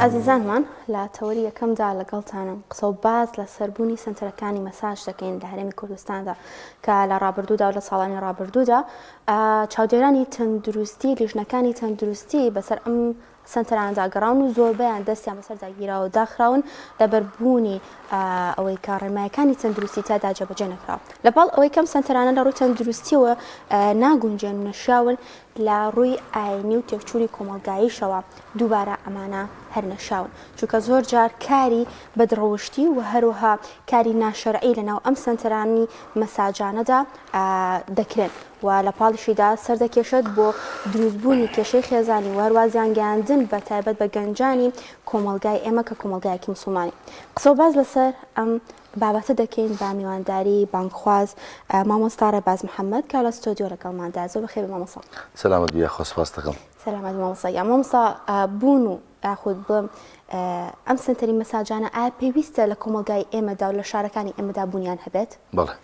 ئازیزانمان لە تەوەری یەکەمدا لەگەڵتانم قسە و باز لە سەربوونی سنتەرەکانی مەساج دەکەین لە هەرێمی کوردستاندا کە لە ڕابردوودا و لە ساڵانی ڕابردوودا چاودێرانی تەندروستی لیژنەکانی تەندروستی بەسەر ئەم سنتەرانەدا گەڕاون و زۆربەیان دەستیان بەسەر داگیراوە داخراون لەبەربوونی ئەوەی کە ڕێمایەکانی تەندروستی تادا جێبەجێ نەکراوە لەپاڵ ئەوەی کەم سنتەرانە لە ڕووی تەندروستیەوە ناگونجێن و نەشاون لە ڕووی ئاینی و تێکچووری کۆمەڵگاییشەوە دووبارە ئەمانە هەر نەشاون چونکە زۆر جار کاری بەدڕەوشتی و هەروەها کاری ناشەرعی لەناو ئەم سنتەرانی مەساجانەدا دەکرێن و لە پاڵیشیدا سەردەکێشێت بۆ دروستبوونی کێشەی خێزانی و هەروە زیانگەیاندن بە تایبەت بە گەنجانی کۆمەڵگای ئێمە کە کۆمەڵگایەکی موسڵمانی قسە و باز لەسەر ئەم بابەتە دەکەین با میوانداری بانگخواز مامۆستا ڕێباز محەممەد کە لە ستۆدیۆ لەگەڵماندا زۆر بەخێر مامۆستا سلامت بیا خۆسپاس دەکەم سلامت مامۆستا یا مامۆستا بوون و یاخود بڵێم ئەم سنتەری مەساجانە ئایا پێویستە لە کۆمەڵگای ئێمەدا و لە شارەکانی ئێمەدا بوونیان هەبێت؟ بەڵێ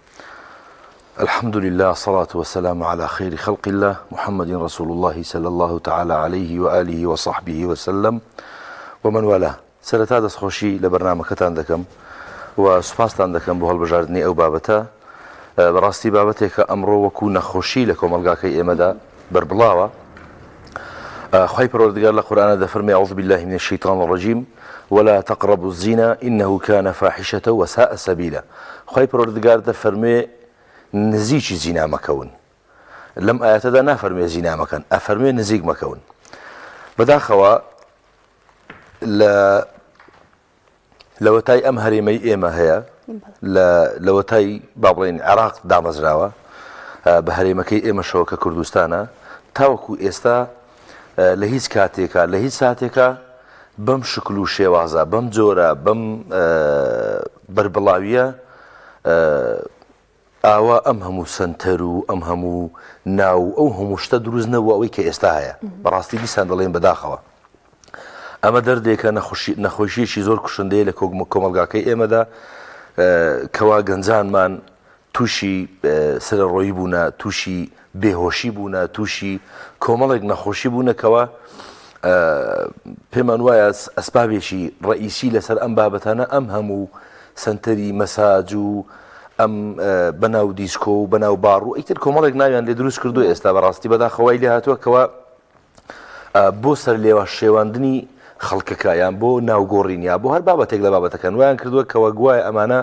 الحمد لله الصلاة والسلام على خير خلق الله محمد رسول الله صلى الله تعالى عليه وآله وصحبه وسلم ومن والاه سەرەتا دەستخۆشی لە بەرنامەکەتان دەکەم و سوپاستان دەکەم بۆ هەڵبژاردننی ئەو بابەتە بەڕاستی بابەتێکە ئەمڕۆ وەکو نەخۆشی لە کۆمەلگاکەی ئێمەدا بەربڵاوە خی پەروەردگار لە قورئانە دەفەرمێ أعوذ بالله من الشيطان الرجيم ولا تقربوا الزنا إنه كان فاحشة وساء سبيلا خی پەروەردگار دەفەرمێ نزیکی زینا مەکەون لەم ئاەتەدا نافەرمێ زینا مەکەن ئەفەرمێ نزیک مەکەون بەداخەوە لەوەتای ئەم هەرێمەی ئێمە هەیە لەوەتای با بڵێن عێراق دامەزراوە بە هەرێمەکەی ئێمەشەوە کە کوردستانە تاوەکو ئێستا لە هیچ کاتێکە لە هیچ ساتێکە بەم شکل و شێوازە بەم جۆرە بەم بەربڵاویە ئاوا ئەم هەموو سنتەر و ئەم هەموو ناو ئەو هەموو شتە دروست نەبووە ئەوەی کە ئێستا هەیە بەڕاستی دیسان دەڵێن بەداخەوە ئەمە دەردێکە نەخۆشیەکی زۆر کوشندەیە لە کۆمەلگاکەی ئێمەدا کەوا گەنجانمان تووشی سرەڕۆیی بوونە تووشی بێهۆشی بوونە تووشی کۆمەڵێک نەخۆشی بوونەکەوە پێمان وایە ئەسبابێکی ڕئیسی لەسەر ئەم بابەتانە ئەم هەموو سنتەری مەساج و ئەم بەناو دیسکۆ و بەناو باڕ و ئیتر کۆمەڵێک ناویان لێ دروست کردو ئێستا بەڕاستی بەداخەوەی لێ هاتووە کەوە بۆ سەر لێوە شێواندنی خەڵکەکە یان بۆ ناوگۆڕین یا بۆ هەر بابەتێک لە بابەتەکەن ویان کردووە کەوە گوایە ئەمانە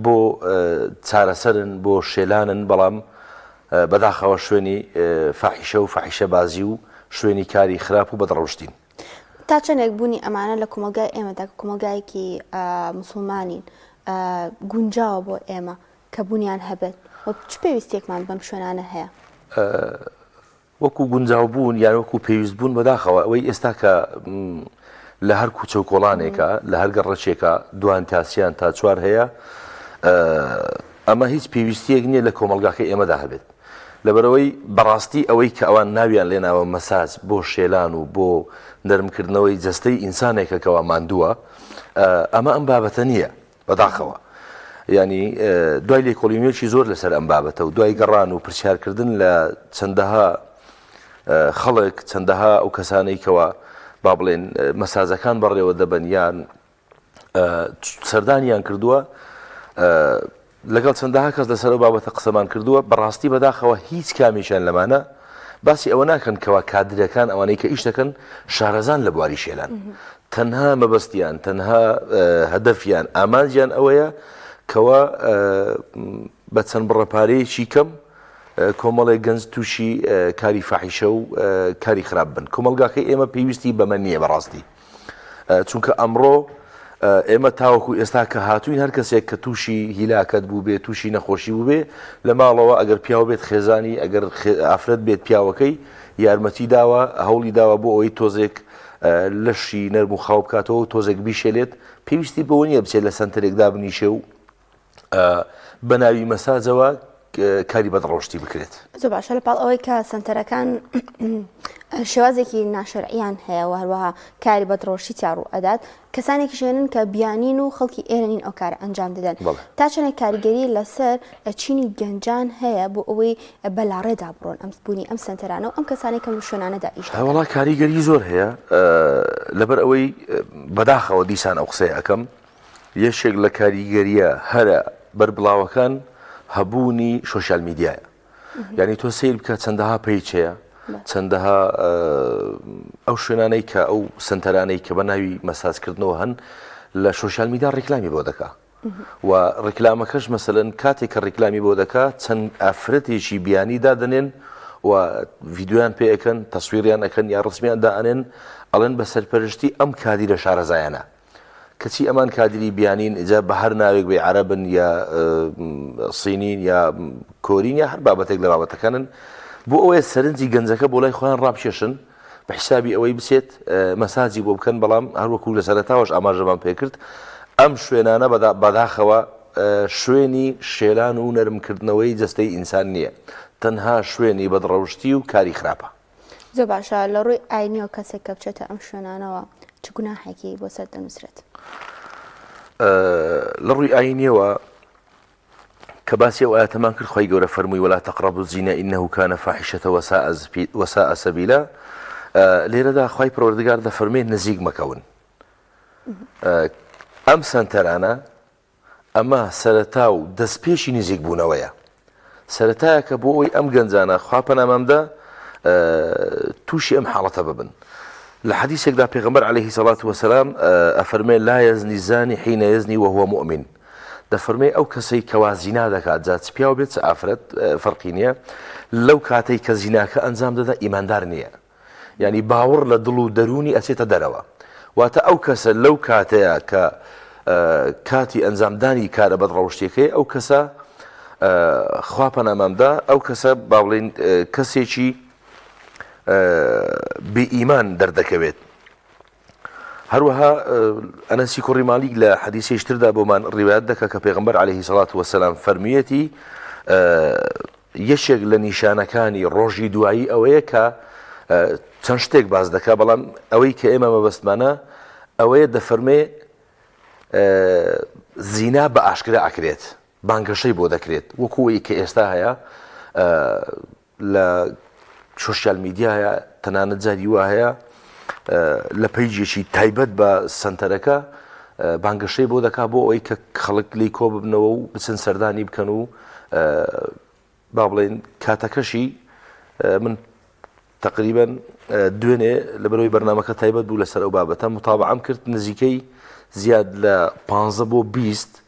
بۆ چارەسەرن بۆ شێلانن بەڵام بەداخەوە شوێنی فاحیشە و فاحیشە بازی و شوێنی کاری خراپ و بەدڕەوشتین تا چەندێک بوونی ئەمانە لە کۆمەلگای ئێمەدا کۆمەلگایەکی موسڵمانین گونجاوە بۆ ئێمە کە بوونیان هەبێت چ پێویستێکمان بەم شوێنانە هەیە وەکو گونجاو بوون یان وەکو پێویست بوون بەداخەوە ئەوەی ئێستا کە لە هەر کوچە و کۆڵانێکە لە هەر گەڕەچێکە دوان تاسیان تا چوار هەیە ئەمە هیچ پێویستیەک نییە لە کۆمەلگاکەی ئێمەدا هەبێت لەبەرەوەی بەڕاستی ئەوەی کە ئەوان ناویان لێناوە مەساج بۆ شێلان و بۆ نەرمکردنەوەی جەستەی ئینسانێکە کەوا ماندووە ئەمە ئەم بابەتە نییە بەداخەوە ینی دوای لێکۆڵینێکی زۆر لەسەر ئەم بابەتە و دوای گەڕان و پرسیارکردن لە چەندەها خەڵک چەندەها ئەو کەسانەی کەوا با بڵێن مەساجەکان بەڕێوە دەبن یان سەردانیان کردووە لەگەڵ چەندەها کەس لەسەر ئەو بابەتە قسەمان کردووە بەڕاستی بەداخەوە هیچ کامیشیان لەمانە باسی ئەوە ناکەن کەوا کادرەکان ئەوانەی کە ئیش دەکەن شارەزان لە بواری شێلان تەنها مەبەستیان تەنها هەدەفیان ئامانجیان ئەوەیە کەوا بە چەند بڕەپارەیەکی کەم کۆمەڵێک گەنج تووشی کاری فاحیشە و کاری خراپ بن کۆمەلگاکەی ئێمە پێویستی بەمە نییە بەڕاستی چونکە ئەمڕۆ ئێمە تاوەکو ئێستا کە هاتووین هەر کەسێک کە تووشی هیلاکەت بوو بێ تووشی نەخۆشی بوو بێ لە ماڵەوە ئەگەر پیاو بێت خێزانی ئەگەر ئافرەت بێت پیاوەکەی یارمەتی داوە هەوڵی داوە بۆ ئەوەی تۆزێک لەشی نەرم و خاو بکاتەوە و تۆزێک بیشێلێت پێویستی بەوە نییە بچێت لە سنتەرێکدا بنیشێ و بە ناوی مەساجەوە کاری بەدڕۆشتی بکرێت. زۆر باشە لەپاڵ ئەوەی کە سنتەرەکان شێوازێکی ناشەرعیان هەیە و هەروەها کاری بەدڕۆشتی ڕوو ئەدات کەسانێکی ژێنن کە بیانین و خەڵکی ئێرەنین ئەو کارە ئەنجام دەدەن تا چەندێک کاریگەری لەسەر چینی گەنجان هەیە بۆ ئەوەی بەلاڕێدا بڕۆن ئەم بوونی ئەم سنتەرانە و ئەم کەسانی کە شوێنانەدا ئیش وڵا کاریگەری زۆر هەیە لەبەر ئەوەی بەداخەوە دیسان ئەو قسەی ئەەکەم یەشێک لە کاریگەریە هەرە بەربڵاوەکان هەبوونی سۆشیال میدیایە یعنی تۆ سیر بکە چەندەها پیج هەیە چەندەها ئەو شوێنانەی کە ئەو سنتەرانەی کە بە ناوی مەساجکردنەوە هەن لە سۆشیال میدیا ڕێکلامی بۆ دەکا و ڕێکلامەکەش مەسەلەن کاتێک کە ڕێکلامی بۆ دەکا چەند ئافرەتێکی بیانی دادنێن و ڤیددیویان پێ ئەەکەن تەسویریان ئەەکەن یا ڕسمیان دائنێن ئەڵێن بە سەرپەرشتی ئەم کادیرە شارەزایانە کەچی ئەمان کادری بیانین ئجا بە هەر ناوێک بێ عەرەبن یا سینین یا کۆرین یا هەر بابەتێک لە بابەتەکانن بۆ ئەوەیە سەرنجی گەنجەکە بۆ لای خۆیان ڕابشێشن بە حیسابی ئەوەی بچێت مەساجی بۆ بکەن بەڵام هەروەکو لە سەرەتاوەش ئاماژەمان پێکرد ئەم شوێنانە بەداخەوە شوێنی شێلان و نەرمکردنەوەی جەستەی ئینسان نییە تەنها شوێنی بەدڕەوشتی و کاری خراپە. زۆر باشە لە ڕووی ئاینیەوە کەسێک کە بچێتە ئەم شوێنانەوە چ گوناحێکی بۆ سەر دەنووسرێت؟ لە ڕووی ئاینیەوە کە باسی ئەو ئاەتەمان کرد خۆی گەورە فەرمووی ولا تقربوا الزنا إنه كان فاحشة وساء سبيلا لێرەدا خی پەروەردگار دەفەرمێ نزیک مەکەون ئەم سنتەرانە ئەمە سەرەتا و دەستپێشی نزیک بوونەوەیە سەرەتایە کە بۆ ئەوی ئەم گەنجانە خوا پەنامەمدا تووشی ئەم حاڵەتە ببن. لە حەدیثێکدا پێغەمبەر عەلەیهی سەڵات وەسەلام ئەفەرمێ لا يزني الزاني حين يزني وهو مؤمن دەفەرمێ ئەو کەسەی کەوا زینا دەکات جا چ پیاو بێت چ ئافرەت فەرقی نییە لەو کاتەی کە زیناکە ئەنجام دەدا ئیماندار نییە یعنی باوەڕ لە دڵ و دەرونی ئەچێتە دەرەوە واتە ئەو کەسە لەو کاتەیە کە کاتی ئەنجامدانی کارە بەدڕەوشتیەکەی ئەو کەسە خوا پەنامەمدا ئەو کەسە با بڵێن کەسێکی بێئیمان دەردەکەوێت. هەروەها ئەنەسی کوڕی مالیک لە حەدیثێشتردا بۆمان ڕیوایەت دەکە کە پێغەمبەر عەلەیهی سەڵات وەسەلام فەرموویەتی یەکێک لە نیشانەکانی ڕۆژی دوایی ئەوەیە کە چەند شتێک باز دەکا بەڵام ئەوەی کە ئێمە مەبەستمانە ئەوەیە دەفەرمێ زینا بە ئاشکرا ئەکرێت بانگەشەی بۆ دەکرێت وەکوەوەی کە ئێستا هەیە لە سۆشیال میدیایە تەنانەت جاری وا هەیە لە پەیجێکی تایبەت بە سنتەرەکە بانگەشەی بۆ دەکا بۆ ئەوەی کە خەڵک لی کۆ ببنەوە و بچن سەردانی بکەن و با بڵێن کاتەکەشی من تقریبا دوێنێ لەبەرەوەی بەرنامەکە تایبەت بوو لەسەر ئەو بابەتە متابعەم کرد نزیکەی زیاد لە 15 بۆ 20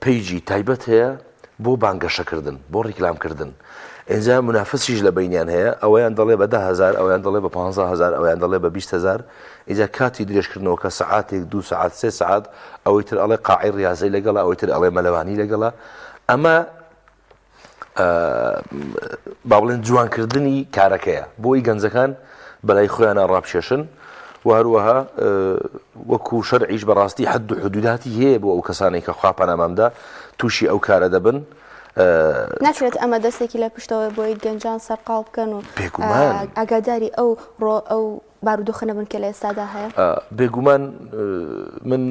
پەیجی تایبەت هەیە بۆ بانگەشەکردن بۆ ڕیکلامکردن ئینجا منافسیش لە بینیان هەیە ئەوەیان دەڵێ بە 10,000 ئەویان دەڵێ بە 15,000 ئەویان دەڵێ بە 20,000 ئینجا کاتی درێژکردنەوە کە سەعاتێک 2 سەعات 3 سەعات ئەوەی تر ئەڵێ قاعی ریاضەی لەگەڵا ئەوەی تر ئەڵێ مەلەوانی لەگەڵا ئەمە با بڵێن جوانکردنی کارەکەیە بۆی گەنجەکان بەلای خۆیانە ڕابشێشن و هەروەها وەکو شەرعیش بەڕاستی حد و حدوداتی هەیە بۆ ئەو کەسانێک کە خوا پەنامەمدا تووشی ئەو کارە دەبن ناکرێت ئەمە دەستێکی لە پشتەوە بۆی گەنجان سەرقاڵ بکەن و ئاگاداری ئەو بارودۆخە نەبن کە لە ئێستادا هەیە. بێگومان من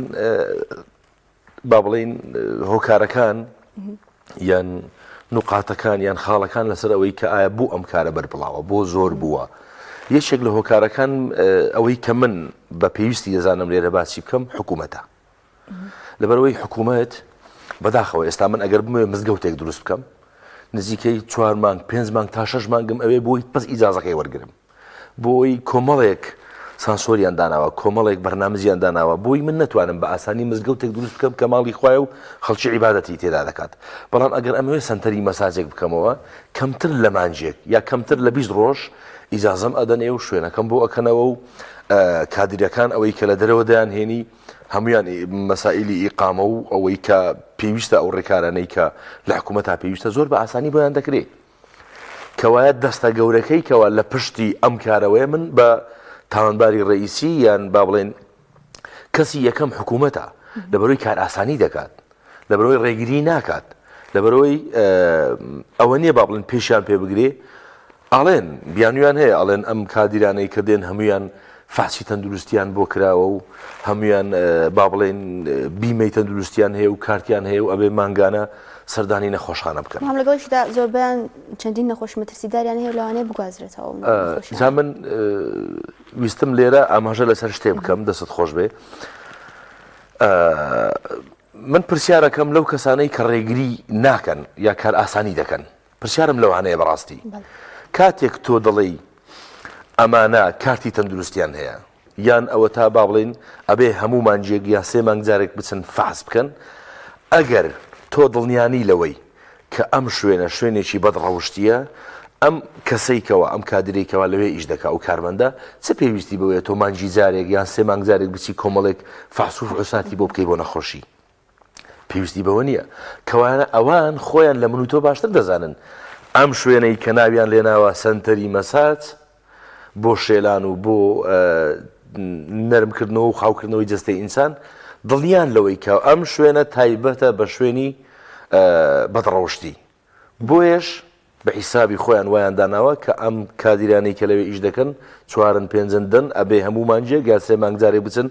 با بڵێن هۆکارەکان یان نقاتەکان یان خاڵەکان لەسەر ئەوەی کە ئایا بوو ئەم کارە بەربڵاوە بۆ زۆر بووە یەکێک لە هۆکارەکان ئەوەی کە من بە پێویستی دەزانم لێرە باسی بکەم حکوومەتە لەبەرەوەی حکوومەت بەداخەوە ئێستا من ئەگەر بمێ مزگەوتێک دروست بکەم نزیکەی 4 مانگ 5 مانگ تا 6 مانگم ئەوێ بۆی پس ئیجازەکەی وەرگرم بۆی کۆمەڵێک سانسۆریان داناوە کۆمەڵێک بەرنامجیان داناوە بۆی من نەتوانم بە ئاسانی مزگەوتێک دروست بکەم کە ماڵی خوایە و خەڵکی عیبادەتی تێدا دەکات بەڵام ئەگەر ئەمەوێ سەنتەری مەساجێک بکەمەوە کەمتر لە مانجێک یا کەمتر لە 20 ڕۆژ ئیجازەم ئەدەنێ و شوێنەکەم بۆ ئەکەنەوە و کادریەکان ئەوەی کە لە دەرەوە دەیانهێنی هەمویان مەسائلی ئیقامە و ئەوەی کە پێویستە ئەو ڕێکارانەی کە لە حکوومەتا پێویستە زۆر بە ئاسانی بۆیان دەکرێت کەوایە دەستە گەورەکەی کەوە لە پشتی ئەم کارەوەی من بە تاوانباری ڕئیسی یان با بڵێن کەسی یەکەم حکوومەتە لەبەرەوەی کار ئاسانی دەکات لەبەرەوەی ڕێگیری ناکات لەبەرەوەی ئەوە نییە با بڵێن پێشیان پێ بگرێ ئاڵێن بیانویان هەیە ئەڵێن ئەم کادیرانەی کە دێن هەمویان فاسی تەندروستیان بۆ کراوە و هەمویان با بڵێن بیمەی تەندروستیان هەیە و کارتیان هەیە و ئەبێ مانگانە سەردانی نەخۆشخانە بکەن. لەگەڵشدا زۆربیان چەندین نەخۆش مەترسیداریان هەیە لەوانەیە بگوازرێتەوە. جا من ویستم لێرە ئاماژە لەسەر شتێ بکەم دەست خۆش بێ. من پرسیارەکەم لەو کەسانەی کە ڕێگری ناکەن یا کار ئاسانی دەکەن پرسیارم لەوانەیە بەڕاستی کاتێک تۆ دەڵێی ئەمانە کارتی تەندروستیان هەیە یان ئەوە تا با بڵێن ئەبێ هەموو مانجێک یا سێ مانگ جارێک بچن فاس بکەن ئەگەر تۆ دڵنیانی لەوەی کە ئەم شوێنە شوێنێکی بەدڕەوشتیە ئەم کەسەیکەوە ئەم کادرێکەوە لەوێ ئیش دەکا و کارمەندە چه پێویستی بەوەیە تۆ مانجی جارێک یان سێ مانگ جارێک بچی کۆمەڵێک فاسوف عوساتی بۆ بکەی بۆ نەخۆشی پێویستی بەوە نییە کەوانە ئەوان خۆیان لە من و تۆ باشتر دەزانن ئەم شوێنەی کە ناویان لێناوە سەنتەری مەساج بۆ شێلان و بۆ نەرمکردنەوە و خاوکردنەوەی جەستەی ئینسان دڵیان لەوەی کە ئەم شوێنە تایبەتە بە شوێنی بەدڕەوشتی بۆیش بە حیسابی خۆیان وایان داناوە کە ئەم کادیرانەی کە لەوێ ئیش دەکەن چوارن پێنجن دن ئەبێ هەموو مانجێک یا سێ مانگ جارێک بچن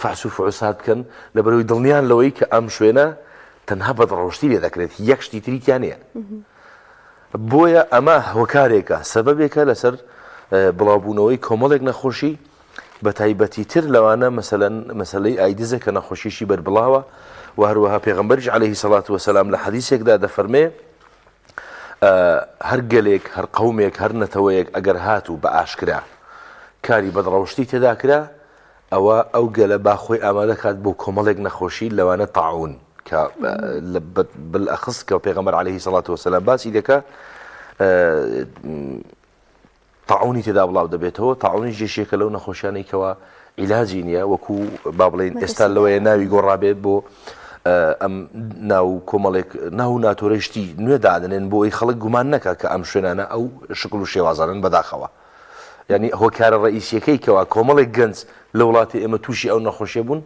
فحس و فعوسات بکەن لەبەرەوەی دڵنیان لەوەی کە ئەم شوێنە تەنها بەدڕەوشتی لێ دەکرێت یەک شتی تریتیان نییە بۆیە ئەمە هۆکارێکە سەبەبێکە لەسەر بڵاوبوونەوەی کۆمەڵێک نەخۆشی بە تایبەتی تر لەوانە مەسەلەن مەسەلەی ئایدزە کە نەخۆشیشی بەربڵاوە و هەروەها پێغەمبەریش عەلەیهی سەڵات وەسەلام لە حەدیثێکدا دەفەرمێ هەر گەلێک هەر قەومێک هەر نەتەوەیەک ئەگەر هاتوو بە ئاشکرا کاری بەدڕەوشتی تێدا کرا ئەوە ئەو گەلە باخۆی ئامادە کات بۆ کۆمەڵێک نەخۆشی لەوانە تاعون کە بالأخص کە پێغەمبەر عەلەیهی سەڵات وەسەلام باسی دەکا تاعونی تێدا بڵاو دەبێتەوە تاعونی جێشێکە لەو نەخۆشیانەی کەەوە عیلاجی نییە وەکو با بڵێن ئێستا لەوەیە ناوی گۆڕابێت بۆ ئەم ناو کۆمەڵێک ناو ناتۆرەشتی نوێ دادنێن بۆ ئەی خەڵک گومان نەکە کە ئەم شوێنانە ئەو شکل و شێوازانن بەداخەوە یعنی هۆکارە ڕئیسیەکەی کەەوە کۆمەڵێک گەنج لە وڵاتی ئێمە تووشی ئەو نەخۆشیە بوون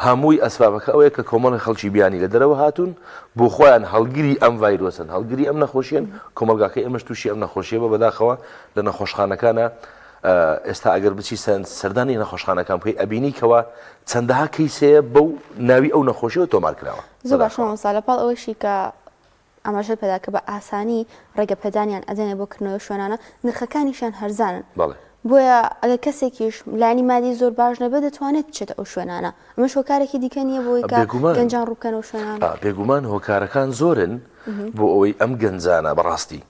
هەمووی ئەسبابەکە ئەوەیە کە کۆمەڵی خەڵکی بیانی لە دەرەوە هاتوون بۆ خۆیان هەڵگیری ئەم ڤایرۆسن هەڵگیری ئەم نەخۆشیێن کۆمەلگاکەی ئەمەش تووشی ئەم نەخۆشیە بە بەداخەوە لە نەخۆشخانەکانە ئێستا ئەگەر بچی سەردانی نەخۆشخانەکان بکەی ئەبینی کەەوە چەندەها کەیسەیە بەو ناوی ئەو نەخۆشیەوە تۆمار کراوە زۆر باشەوە ساڵە پاڵ ئەوەشی کە ئاماژە پێدا کە بە ئاسانی ڕێگە پەدانیان ئەدەنێ بۆ کردنەوە شوێنانە نرخەکانیشان هەرزانن بۆیە ئەگە کەسێکیش لانی مادی زۆر باش نەبێ دەتوانێت بچێتە ئەو شوێنانە ئەمەش هۆکارێکی دیکە نییە بۆی کە گەنجان ڕووبکەنەوە شوێنانە بێگومان هۆکارەکان زۆرن بۆ ئەوەی ئەم گەنجانە بەڕاستی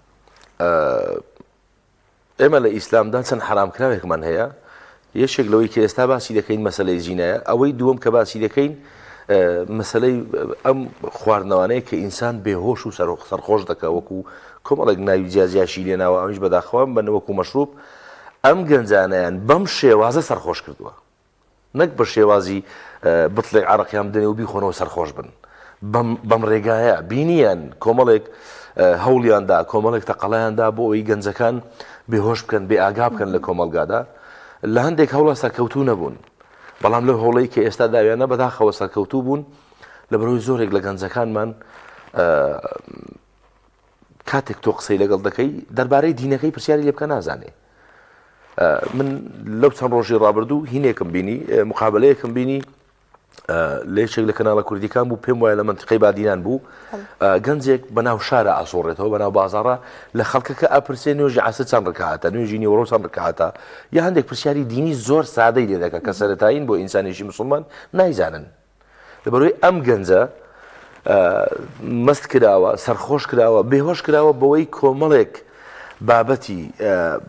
ئێمە لە ئیسلامدا چەند حرامکراوێکمان هەیە یەکێک لەوەی کە ئێستا باسی دەکەین مەسەلەی زینایە ئەوەی دووەم کە باسی دەکەین مەسەلەی ئەم خواردنەوانەیە کە ئینسان بێهۆش و سەرخۆش دەکە وەکو کۆمەڵێک ناوی جیازیاشی لێناوە ئەمیش بەداخەوە بنە وەکو مەشروب ئەم گەنجانەیان بەم شێوازە سەرخۆش کردووە نەک بە شێوازی بتڵێک عەرەقیان بدەنێ و بیخۆنەوە سەرخۆش بن بەم ڕێگایە بینیان کۆمەڵێک هەوڵیاندا کۆمەڵێک تەقەڵیاندا بۆ ئەوی گەنجەکان بێهۆش بکەن بێ ئاگا بکەن لە کۆمەلگادا لە هەندێک هەوڵە سەرکەوتوو نەبوون بەڵام لەو هەوڵەی کە ئێستا داویانە بەداخەوە سەرکەوتوو بوون لەبەرەوەی زۆرێک لە گەنجەکانمان کاتێک تۆ قسەی لەگەڵ دەکەی دەربارەی دینەکەی پرسیاری لێ بکە نازانێ من لەو چەند ڕۆژی ڕابردوو هینێکم بینی مقابلەیەکم بینی لێشێک لە کەناڵە کوردیەکان بوو پێم وایە لە منتیقەی بادینان بوو گەنجێک بەناو شارە ئاسۆڕێتەوە بەناو بازاڕە لە خەڵکەکە ئەپرسێ نوێژی عەسر چەند ڕکعاتە نوێژی نیوەڕۆ چەند ڕکعاتە یا هەندێک پرسیاری دینی زۆر سادەی لێ دەکە کە سەرەتایین بۆ ئینسانێکی موسڵمان نایزانن لەبەرەوەی ئەم گەنجە مەست کراوە سەرخۆش کراوە بێهۆش کراوە بەوەی کۆمەڵێک بابەتی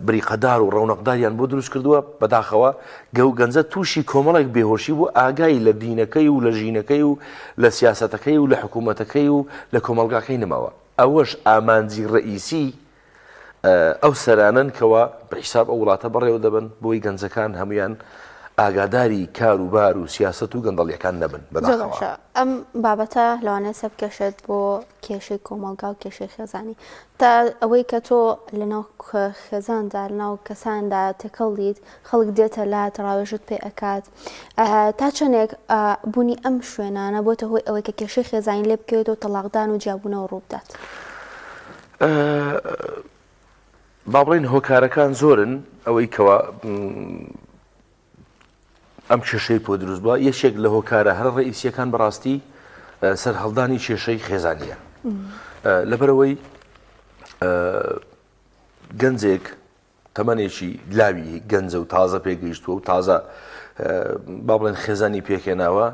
بریقەدار و ڕەونەقداریان بۆ دروست کردووە بەداخەوە گەنجە تووشی کۆمەڵێک بێهۆشی بوو ئاگای لە دینەکەی و لە ژینەکەی و لە سیاسەتەکەی و لە حکوومەتەکەی و لە کۆمەلگاکەی نەماوە ئەوەش ئامانجی ڕئیسی ئەو سەرانن کەەوە بەحیساب ئەو وڵاتە بەڕێوە دەبن بۆی گەنجەکان هەمویان ئاگاداری کاروبار و سیاست و گەندەڵیەکان نەبن بەداخەوە. ئەم بابەتە لەوانەیە سەبکەشێت بۆ کێشەی کۆمەلگا و کێشەی خێزانی تا ئەوەی کە تۆ لەناو خێزاندا لەناو کەساندا تێکەڵ دیت خەڵک دێتە لات ڕاوێژت پێ ئەکات تا چەندێک بوونی ئەم شوێنانە بۆتە هۆی ئەوەی کە کێشەی خێزانی لێ بکەوێتەوە تەلاقدان و جیابوونەوە ڕوو بدات. با بڵێن هۆکارەکان زۆرن ئەوەی کەوا ئەم کێشەی پۆ دروست بووە یەکێک لە هۆکارە هەر ڕئیسیەکان بەڕاستی سەر هەڵدانی کێشەی خێزانیە لەبەرەوەی گەنجێک تەمەنێکی لاوی گەنجە و تازە پێگەیشتووە و تازە با بڵێن خێزانی پێکێناوە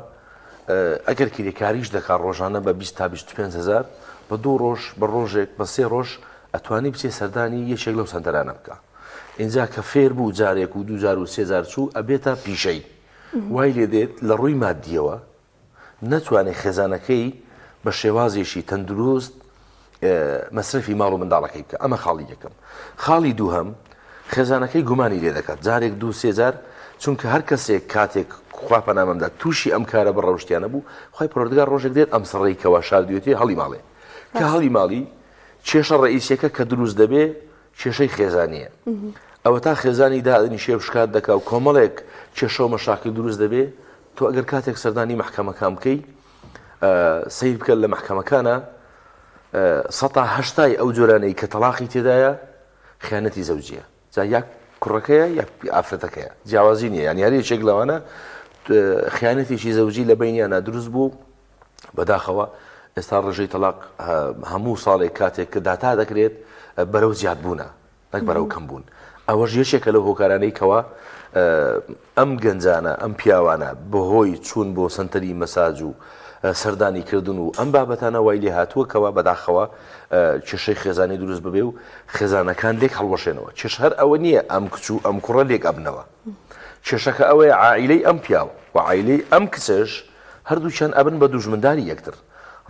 ئەگەر کیرێکاریش دەکات ڕۆژانە بە 20 تا 25,000 بە 2 ڕۆژ بە ڕۆژێک بە 3 ڕۆژ ئەتوانی بچێ سەردانی یەکێک لەو سنتەرانە بکە. اینجا کە فێر بوو جارێک و 2000 و 3000 چوو ئەبێتە پیشەی وای لێ دێت لە ڕووی مادیەوە نەتوانێت خێزانەکەی بە شێوازێکی تەندروست مەسرفی ماڵ و منداڵەکەی بکە. ئەمە خاڵی یەکەم. خاڵی دووهەم خێزانەکەی گومانی لێ دەکات جارێک 2-3 چونکە هەر کەسێک کاتێک خوا پەنامەمدا تووشی ئەم کارە بەڕەوشتیانە بوو خی پەروەردگار ڕۆژێک دێت ئەم سڕێکەوە شاردوێتی هەڵی ماڵێ کە هەڵی ماڵی کێشە ڕئیسیەکە کە دروست دەبێ کێشەی خێزانیە. ئەوە تا خێزانی دادنی شێو شکات دەکا و کۆمەڵێک کێشە و مەشاکل دروست دەبێ تۆ ئەگەر کاتێک سەردانی مەحکەمەکان بکەی سیر بکەن لە مەحکەمەکانە 180 ئەو جۆرانەی کە تەلاقی تێدایە خیانەتی زەوجیە جا یا کوڕەکەیە یا ئافرەتەکەیە جیاوازی نییە یعنی هەر یەکێک لەوانە خیانەتێکی زەوجی لە بینیانە دروست بوو بەداخەوە ئێستا ڕێژەی تەلاق هەموو ساڵێک کاتێک کە داتا دەکرێت بەرەو زیاد بوونە نەک بەرەو کەم بوون. ئەوەش یەکێکە لەو هۆکارانەی کەوا ئەم گەنجانە ئەم پیاوانە بەهۆی چوون بۆ سنتەری مەساج و سەردانی کردن و ئەم بابەتانە وای لێ هاتووە کەوا بەداخەوە کێشەی خێزانی دروست ببێ و خێزانەکان لێک هەڵوەشێنەوە. کێش هەر ئەوە نییە ئەم کچ و ئەم کوڕە لێک ئەبنەوە. کێشەکە ئەوەیە عائیلەی ئەم پیاو و عائیلەی ئەم کچەش هەردووچیان ئەبن بە دوژمنداری یەکتر.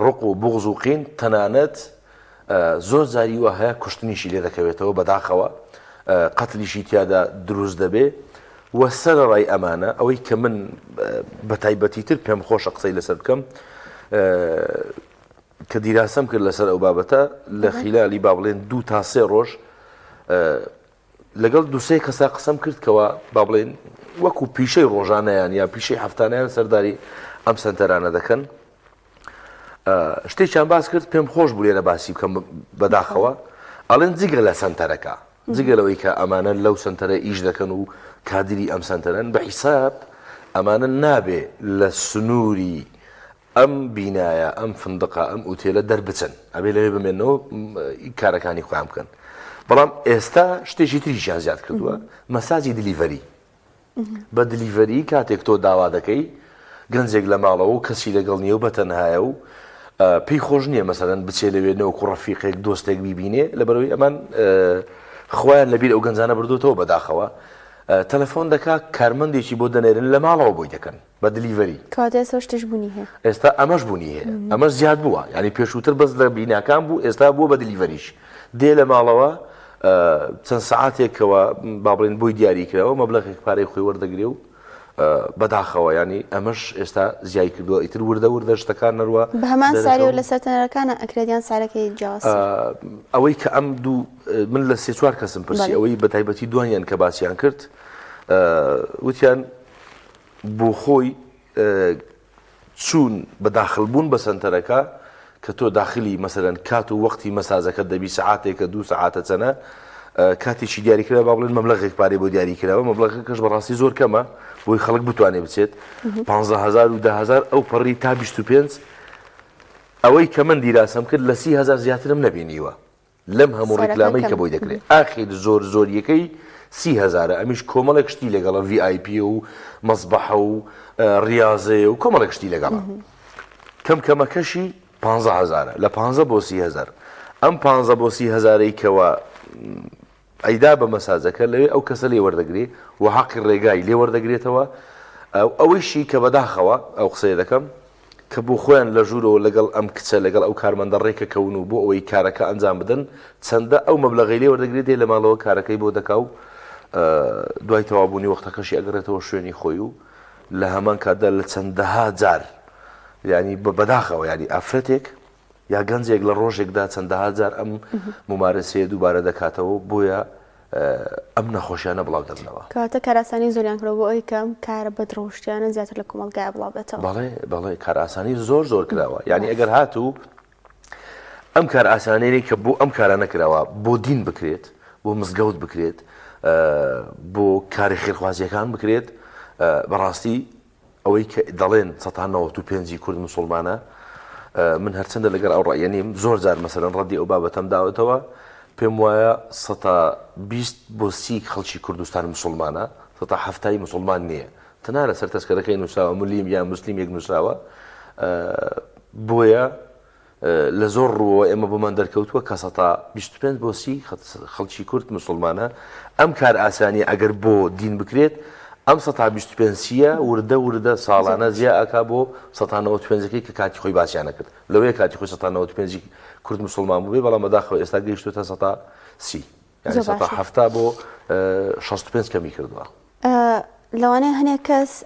ڕق و بغز و قین تەنانەت زۆر جاری وە هەیە کوشتنیشی لێ دەکەوێتەوە بەداخەوە قەتلیشی تیادا دروست دەبێ و سەرڕای ئەمانە ئەوەی کە من بە تایبەتیتر پێم خۆشە قسەی لەسەر بکەم کە دیراسەم کرد لەسەر ئەو بابەتە لە خیلالی با بڵێن 2 تا 3 ڕۆژ لەگەڵ 2-3 کەسا قسەم کرد کەەوە با بڵێن وەکو پیشەی ڕۆژانەیان یا پیشەی هەفتانیان سەرداری ئەم سنتەرانە دەکەن. شتێکیان باس کرد پێم خۆش بوو لێرە باسی بکەم بەداخەوە ئەڵێن جگە لە سنتەرەکە جگە لەوەی کە ئەمانە لەو سنتەرە ئیش دەکەن و کادری ئەم سنتەرن بە حیساب ئەمانە نابێ لە سنووری ئەم بینایە ئەم فندقە ئەم ئوتێلە دەربچن ئەبێ لەوێ بمێنەوە کارەکانی خۆیان بکەن. بەڵام ئێستا شتێکی تریشیان زیاد کردووە مەساجی دلیڤەری بە دلیڤەری کاتێک تۆ داوا دەکەی گەنجێک لە ماڵەوە و کەسی لەگەڵ نییە و بەتەنهایە و پێی خۆش نییە مەسەرەن بچێ لەوێنەوە کوڕەفیقێک دۆستێک بیبینێ لەبەرەوەی ئەمان خۆیان لەبیر ئەو گەنجانە بردوتەوە بەداخەوە تەلەفۆن دەکا کارمەندێکی بۆ دەنێرن لە ماڵەوە بۆی دەکەن بە دلیڤەری شتش بوونی هەیە ئێستا ئەمەش بوونی هەیە ئەمەش زیاد بووە ینی پێشووتر بەس لە بیناکان بوو ئێستا بووە بە دلیڤەریش دێ لە ماڵەوە چەند سەعاتێکەوە با بڵێن بۆی دیاری کراوە مەبلەغێک پارەی خۆی وەردەگرێ و بەداخەوە ینی ئەمەش ئێستا زیای کردووە ئیتر وردە شتەکان نەروە بە هەمان ساری و لە سەرتەنەرەکانە ئەکرێتیان سارەکەی جیاواز ئەوەی کە ئەم دوو من لە 3-4 کەسم پرسی ئەوەی بە تایبەتی دوانیان کە باسییان کرد وتیان بۆ خۆی چوون بەداخلبوون بە سنتەرەکە کە تۆ داخلی مەسەرەن کات و وەختی مەسازەکە دەبی سەعاتێکە 2 سەعاتە چەنە کاتێکی دیاریکرا با بڵێن مەبلەغێک پارەی بۆ دیاریکراوە مەبلەغەکەش بەڕاستی زۆر کەمە بۆی خەڵک بتوانێت بچێت 15,000 و 10,000 ئەو پەڕی تا 25 ئەوەی کە من دیراسەم کرد لە 30,000 زیاترم نەبینیوە لەم هەموو ڕیکلامەی کە بۆی دەکرێت ئاخیر زۆر یەکەی 30,000 ئەمیش کۆمەڵێک شتی لەگەڵە VIP و مەسبەحە و ریاضەیە و کۆمەڵێک شتی لەگەڵە کەمکەمەکەشی 15,000 لە 15 بۆ 30,000 ئەم 15 بۆ 30,000ی کەوە ئەیدا بە مەساجەکە لەوێ ئەو کەسە لێ وەردەگرێ و حەقی ڕێگای لێ وەردەگرێتەوە ئەوەیشی کە بەداخەوە ئەو قسەیە دەکەم کە بۆ خۆیان لە ژوورەوە لەگەڵ ئەم کچە لەگەڵ ئەو کارمەندە ڕێکەکەون و بۆ ئەوەی کارەکە ئەنجام بدەن چەندە ئەو مەبلەغی لێ وەردەگرێت لە ماڵەوە کارەکەی بۆ دەکا و دوای تەوابوونی وەختەکەشی ئەگەڕێتەوە شوێنی خۆی و لە هەمان کاتدا لە چەندەها جار ینی بەداخەوە ینی ئافرەتێک یا گەنجێک لە ڕۆژێکدا چەندەها جار ئەم ممارەسەیە دووبارە دەکاتەوە بۆیە ئەم نەخۆشیانە بڵاو دەبنەوە. کاتە کاراسانی زۆریان کردەوە بۆ ئەوی کەم کارە بەدڕۆشتیانە زیاتر لە کۆمەلگای بڵاو بێتەوە. بەڵێ کار ئاسانی زۆر کراوە ینی ئەگەر هاتوو ئەم کار ئاسانەی کە بۆ ئەم کارە نەکراوە بۆ دین بکرێت بۆ مزگەوت بکرێت بۆ کاری خێرخوازیەکان بکرێت بەڕاستی ئەوەی کە دەڵێن 95 کورد موسڵمانە من هەرچەندە لەگەر ئەو ڕایەنیم زۆر جار مەسەرەن ڕەدی ئەو بابەتەم داوەتەوە پێم وایە 120 بۆ 30 خەڵکی کوردستان مسلمانە 70 مسلمان نییە تەنها لە سەر تەسکەرەکەی نووسراوە ملیم یا مسلیم یەک نووسراوە بۆیە لە زۆر ڕووە ئێمە بۆمان دەرکەوتووە کە 125 بۆ 30 خەڵکی کورد مسلمانە ئەم کار ئاسانی ئەگەر بۆ دین بکرێت ئەم 125 وردە ساڵانە زیاد ئاکا بۆ 195ەکەی کە کاتی خۆی باسییانە کرد لەوەیە کاتی خۆی 195 کورد مسلمان بووێ بەڵام بەداخەوە ئێستا گەیشتوتە 130 یعنی 170 بۆ 65 کەمی کردووە. لەوانەیە هەنێک کەس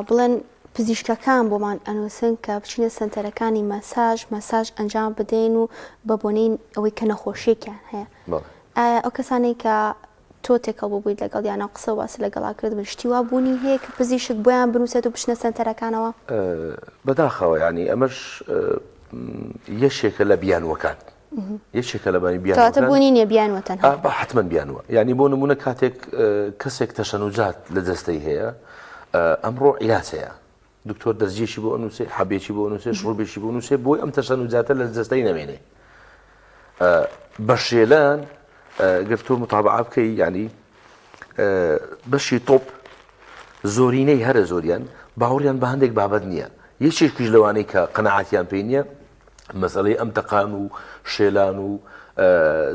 بڵێن پزیشکەکان بۆمان ئەنووسن کە بچینە سنتەرەکانی مەساژ ئەنجام بدەین و بەبوونین ئەوەی کە نەخۆشیێکیان هەیە. ئەو کەسانی کە تۆ تێکەڵ بوویت لەگەڵ یانە قسە واسی لەگەڵا کرد شتیوا بوونی هەیە کە پزیشک بۆیان بنووسێت و بچنە سنتەرەکانەوە؟ بەداخەوە ینی ئەمەش یەشێکە لە بیانوەکان یەکێکە لە بانی بیانوەکان بوونی نیە بیانوە تەنها بە حتمما بیانوە ینی بۆ نمونە کاتێک کەسێک تەشەنوجات لە دەستەی هەیە ئەمڕۆ عیلاج هەیە دکتۆر دەستگیرێکی بۆ ئەنووسێ حەبێکی بۆ ئەنووسێ شڕوبێکی بۆ نووسێ بۆی ئەم تەشەنوجاتە لە دەستەی نەمێنێ بە شێلان گرتۆ متابعە بکەی ینی بەشی تۆپ زۆرینەی هەرە زۆریان باوەڕیان بە هەندێک بابەت نییە یەکێکیش لەوانەی کە قەنەعەتیان پێی نییە مەسەڵەی ئەم تەقان و شێلان و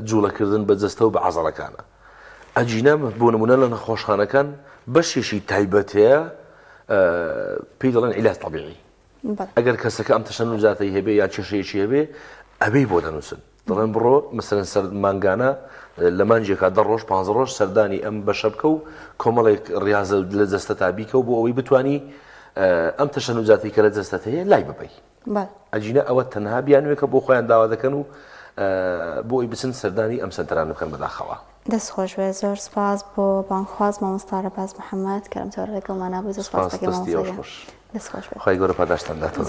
جوڵەکردن بە جەستە و بە عەزەڵەکانە ئەجینە بۆ نمونە لە نەخۆشخانەکان بەشێکی تایبەت هەیە پێی دەڵێن عیلاج طەبیعی ئەگەر کەسەکە ئەم تەشەنوجاتەی هەبێ یا کێشەیەکی هەبێ ئەبێی بۆ دەنووسن دەڵێن بڕۆ مەسەرەن سەر مانگانە لە مانجێکا 10 ڕۆژ 5 ڕۆژ سەردانی ئەم بەشە بکە و کۆمەڵێک ڕاضە لە جەستە تابیکە و بۆ ئەوەی بتانی ئەم تەشەنوجاتی کە لە جەستەت هەیە لای ببەی ئەجینە ئەوە تەنها بیانوێکە بۆ خۆیان داوا دەکەن و بۆ ئەوی بچن سەردانی ئەم سەنتەران بکەن بەداخەوە. دەستخۆش بێ زۆر سپاس بۆ بانخواز مامۆستا ڕەباز محەممەد کە ئەم تۆرە لەگەڵمانە بوو زۆر سپاس دەکەم. دەستخۆش بێ خۆی گەورە پاداشتان داتەوە.